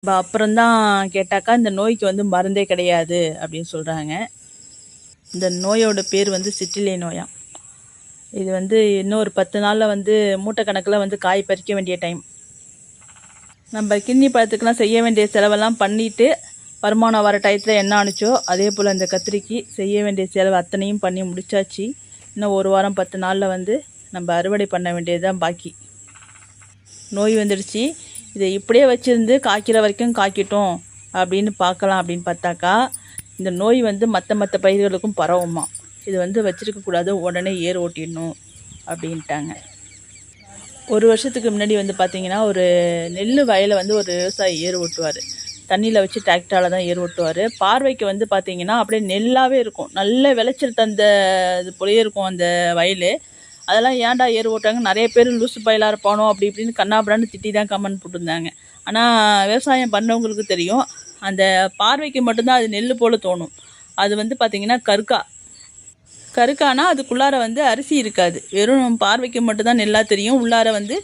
அப்புறம்தான் கேட்டாக்கா இந்த நோய்க்கு வந்து மருந்தே கிடையாது அப்படின்னு சொல்கிறாங்க. இந்த நோயோட பேர் வந்து சிற்றிலை நோயாம். இது வந்து இன்னும் ஒரு 10 நாளில் வந்து மூட்டை கணக்கில் வந்து காய் பறிக்க வேண்டிய டைம். நம்ம கிண்ணி பழத்துக்கெலாம் செய்ய வேண்டிய செலவெல்லாம் பண்ணிவிட்டு வருமானம் வர டயத்தில் என்ன ஆணுச்சோ அதே போல் இந்த கத்திரிக்கு செய்ய வேண்டிய செலவு அத்தனையும் பண்ணி முடிச்சாச்சு. இன்னும் ஒரு வாரம் 10 நாளில் வந்து நம்ம அறுவடை பண்ண வேண்டியது தான் பாக்கி. நோய் வந்துடுச்சு, இதை இப்படியே வச்சுருந்து காய்க்கிற வரைக்கும் காய்க்கிட்டோம் அப்படின்னு பார்க்கலாம். அப்படின்னு பார்த்தாக்கா இந்த நோய் வந்து மற்ற பயிர்களுக்கும் பரவுமா. இது வந்து வச்சுருக்கக்கூடாது, உடனே ஏர் ஓட்டிடணும் அப்படின்ட்டாங்க. ஒரு வருஷத்துக்கு முன்னாடி வந்து பார்த்திங்கன்னா ஒரு நெல் வயலை வந்து ஒரு விவசாயி ஏர் ஓட்டுவார். தண்ணியில் வச்சு டிராக்டரால் தான் ஏர் ஓட்டுவார். பார்வைக்கு வந்து பார்த்திங்கன்னா அப்படியே நெல்லாகவே இருக்கும், நல்ல விளைச்சல் தந்த இது போலயே இருக்கும் அந்த வயல். அதெல்லாம் ஏன்டா ஏர் ஓட்டுறாங்க, நிறைய பேர் லூசு பயிலாக இருப்பானோ அப்படி இப்படின்னு கண்ணாபுரான்னு திட்டி தான் கமெண்ட் போட்டிருந்தாங்க. ஆனால் விவசாயம் பண்ணவங்களுக்கு தெரியும், அந்த பார்வைக்கு மட்டும்தான் அது நெல் போல் தோணும். அது வந்து பார்த்திங்கன்னா கருக்கானா அதுக்குள்ளார வந்து அரிசி இருக்காது, வெறும் பார்வைக்கு மட்டும்தான் நெல்லாக தெரியும். உள்ளார வந்து